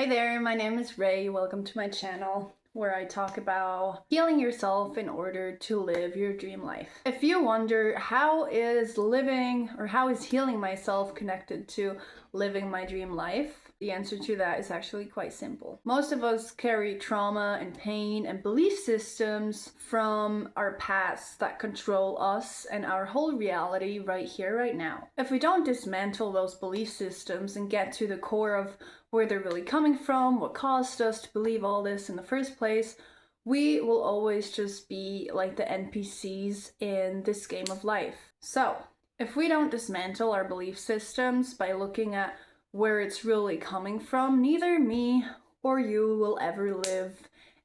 Hi there, my name is Ray. Welcome to my channel where I talk about healing yourself in order to live your dream life. If you wonder how is healing myself connected to living my dream life, the answer to that is actually quite simple. Most of us carry trauma and pain and belief systems from our past that control us and our whole reality right here, right now. If we don't dismantle those belief systems and get to the core of where they're really coming from, what caused us to believe all this in the first place, we will always just be like the NPCs in this game of life. So, if we don't dismantle our belief systems by looking at where it's really coming from, neither me or you will ever live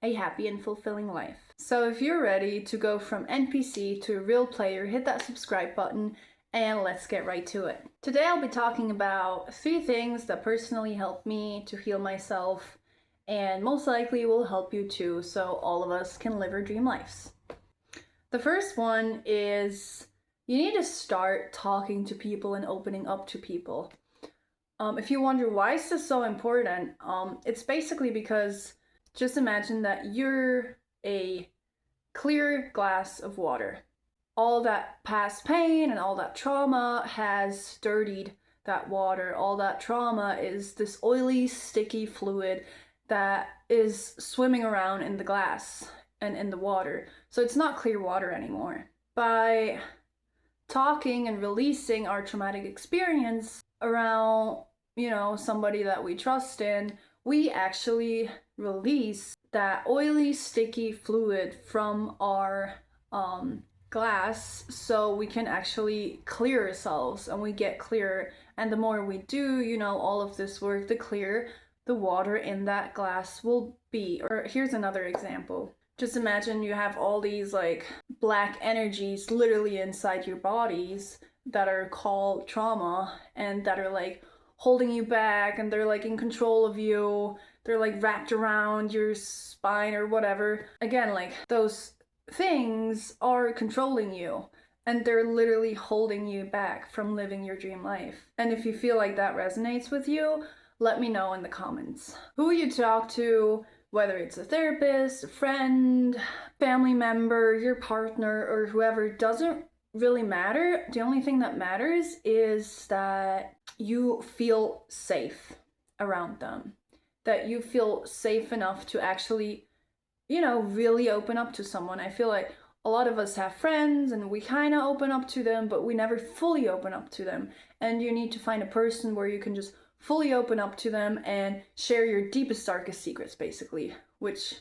a happy and fulfilling life. So if you're ready to go from NPC to a real player, hit that subscribe button and let's get right to it. Today I'll be talking about 3 things that personally helped me to heal myself and most likely will help you too, so all of us can live our dream lives. The first one is you need to start talking to people and opening up to people. If you wonder why is this so important, it's basically because just imagine that you're a clear glass of water. All that past pain and all that trauma has dirtied that water. All that trauma is this oily, sticky fluid that is swimming around in the glass and in the water. So it's not clear water anymore. By talking and releasing our traumatic experience around somebody that we trust in, we actually release that oily, sticky fluid from our glass so we can actually clear ourselves and we get clearer. And the more we do, all of this work, the clearer the water in that glass will be. Or here's another example. Just imagine you have all these like black energies literally inside your bodies that are called trauma and that are like holding you back, and they're like in control of you. They're like wrapped around your spine or whatever. Again, like those things are controlling you and they're literally holding you back from living your dream life. And if you feel like that resonates with you, let me know in the comments. Who you talk to, whether it's a therapist, a friend, family member, your partner, or whoever, doesn't really matter. The only thing that matters is that you feel safe around them, that you feel safe enough to actually, really open up to someone. I feel like a lot of us have friends and we kind of open up to them, but we never fully open up to them. And you need to find a person where you can just fully open up to them and share your deepest, darkest secrets, basically. Which,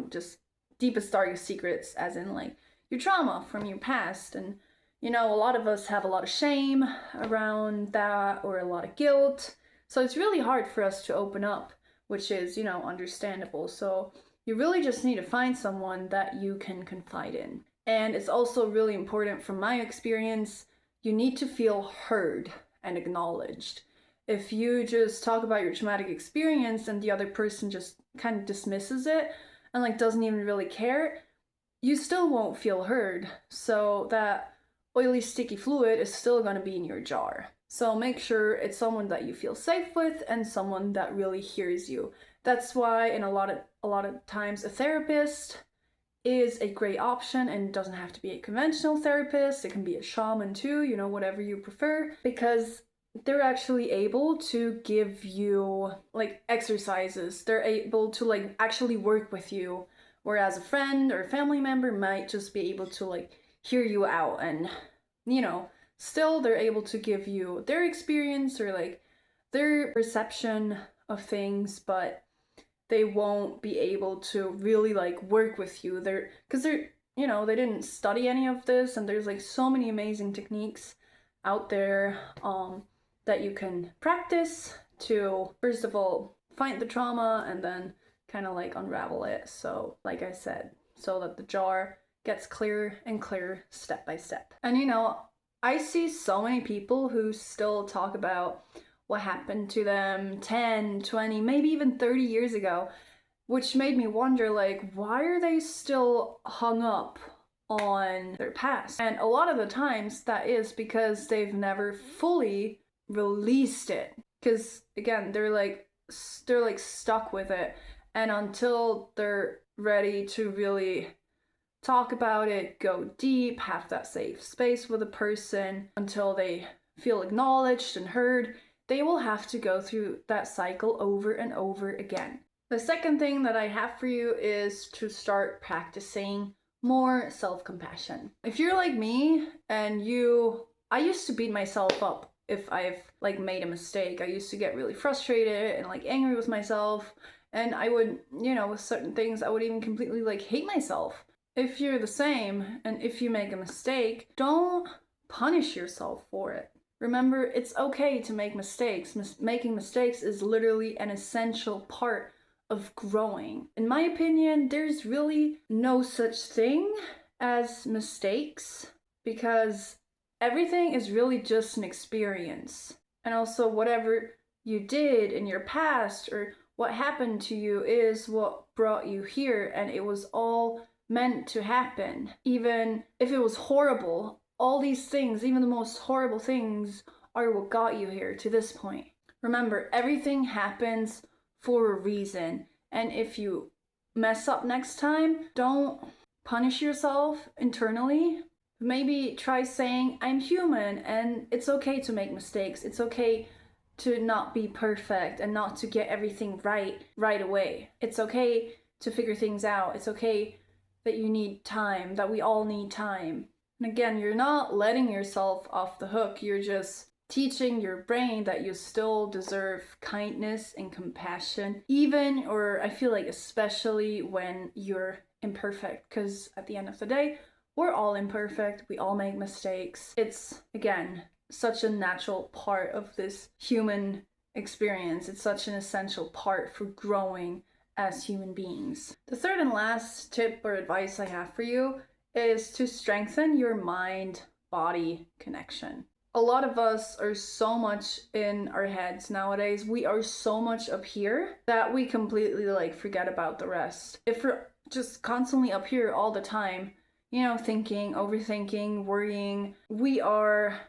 just deepest, darkest secrets as in like your trauma from your past. And a lot of us have a lot of shame around that or a lot of guilt. So it's really hard for us to open up, which is, understandable. So you really just need to find someone that you can confide in. And it's also really important from my experience, you need to feel heard and acknowledged. If you just talk about your traumatic experience and the other person just kind of dismisses it and like doesn't even really care, you still won't feel heard. So that oily, sticky fluid is still going to be in your jar. So make sure it's someone that you feel safe with and someone that really hears you. That's why in a lot of times a therapist is a great option, and it doesn't have to be a conventional therapist. It can be a shaman too, whatever you prefer, because they're actually able to give you like exercises. They're able to like actually work with you, whereas a friend or a family member might just be able to like hear you out and, still they're able to give you their experience or like their perception of things, but they won't be able to really like work with you. They didn't study any of this, and there's like so many amazing techniques out there that you can practice to, first of all, find the trauma and then kind of like unravel it. So like I said, so that the jar gets clearer and clearer step by step. And I see so many people who still talk about what happened to them 10, 20, maybe even 30 years ago, which made me wonder, like, why are they still hung up on their past? And a lot of the times that is because they've never fully released it. Because again, they're like they're like stuck with it, and until they're ready to really talk about it, go deep, have that safe space with a person, until they feel acknowledged and heard, they will have to go through that cycle over and over again. The second thing that I have for you is to start practicing more self-compassion. If you're like me and I used to beat myself up if I've like made a mistake. I used to get really frustrated and like angry with myself, and I would, with certain things, I would even completely like hate myself. If you're the same, and if you make a mistake, don't punish yourself for it. Remember, it's okay to make mistakes. Making mistakes is literally an essential part of growing. In my opinion, there's really no such thing as mistakes, because everything is really just an experience. And also, whatever you did in your past or what happened to you is what brought you here, and it was all meant to happen. Even if it was horrible, all these things, even the most horrible things, are what got you here to this point. Remember, everything happens for a reason, and if you mess up next time, don't punish yourself internally. Maybe try saying, I'm human and it's okay to make mistakes. It's okay to not be perfect and not to get everything right away. It's okay to figure things out. It's okay that you need time, that we all need time. And again, you're not letting yourself off the hook. You're just teaching your brain that you still deserve kindness and compassion, even, or I feel like especially when you're imperfect, because at the end of the day, we're all imperfect. We all make mistakes. It's, again, such a natural part of this human experience. It's such an essential part for growing as human beings. The third and last tip or advice I have for you is to strengthen your mind-body connection. A lot of us are so much in our heads nowadays. We are so much up here that we completely like forget about the rest. If we're just constantly up here all the time, thinking, overthinking, worrying, we are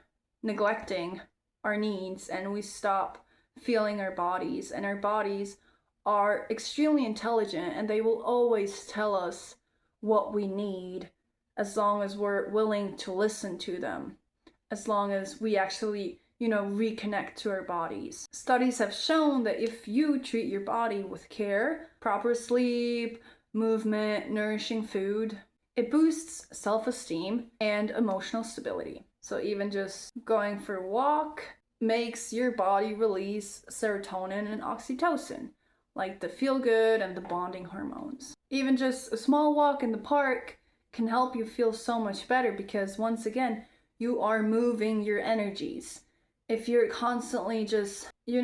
neglecting our needs, and we stop feeling our bodies. And our bodies are extremely intelligent, and they will always tell us what we need as long as we're willing to listen to them, as long as we actually, reconnect to our bodies. Studies have shown that if you treat your body with care, proper sleep, movement, nourishing food, it boosts self-esteem and emotional stability. So even just going for a walk makes your body release serotonin and oxytocin, like the feel-good and the bonding hormones. Even just a small walk in the park can help you feel so much better, because once again, you are moving your energies. If you're constantly just, you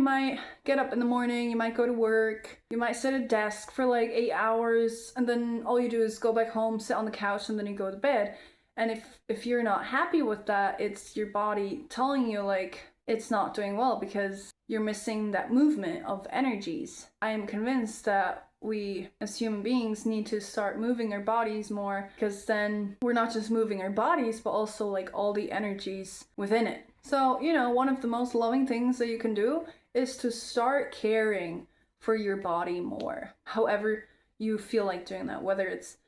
might get up in the morning, you might go to work, you might sit at a desk for like 8 hours, and then all you do is go back home, sit on the couch, and then you go to bed. And if you're not happy with that, it's your body telling you like it's not doing well, because you're missing that movement of energies. I am convinced that we as human beings need to start moving our bodies more, because then we're not just moving our bodies, but also like all the energies within it. So, one of the most loving things that you can do is to start caring for your body more. However you feel like doing that, whether it's,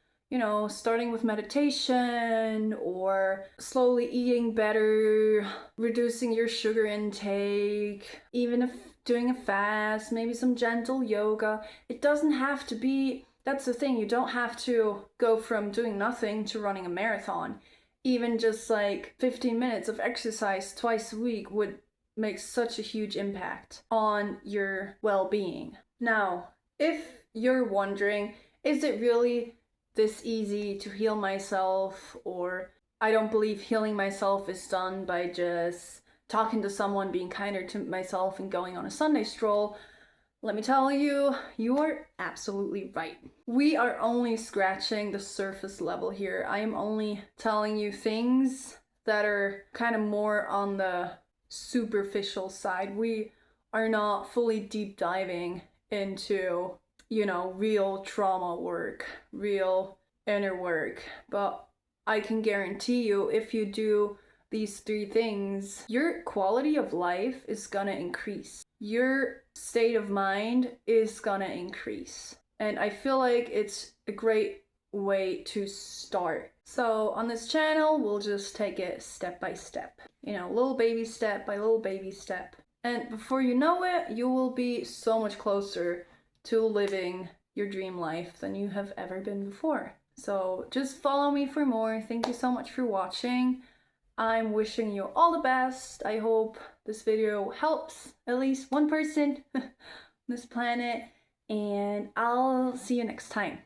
starting with meditation, or slowly eating better, reducing your sugar intake, even if doing a fast, maybe some gentle yoga. It doesn't have to be, that's the thing, you don't have to go from doing nothing to running a marathon. Even just like 15 minutes of exercise twice a week would make such a huge impact on your well-being. Now, if you're wondering, is it really this easy to heal myself? Or I don't believe healing myself is done by just talking to someone, being kinder to myself, and going on a Sunday stroll. Let me tell you, you are absolutely right. We are only scratching the surface level here. I am only telling you things that are kind of more on the superficial side. We are not fully deep diving into, real trauma work, real inner work. But I can guarantee you, if you do these 3 things, your quality of life is gonna increase. your state of mind is gonna increase. And I feel like it's a great way to start. So on this channel, we'll just take it step by step, you know, little baby step by little baby step. And before you know it, you will be so much closer to living your dream life than you have ever been before. So just follow me for more. Thank you so much for watching. I'm wishing you all the best. I hope this video helps at least one person on this planet, and I'll see you next time.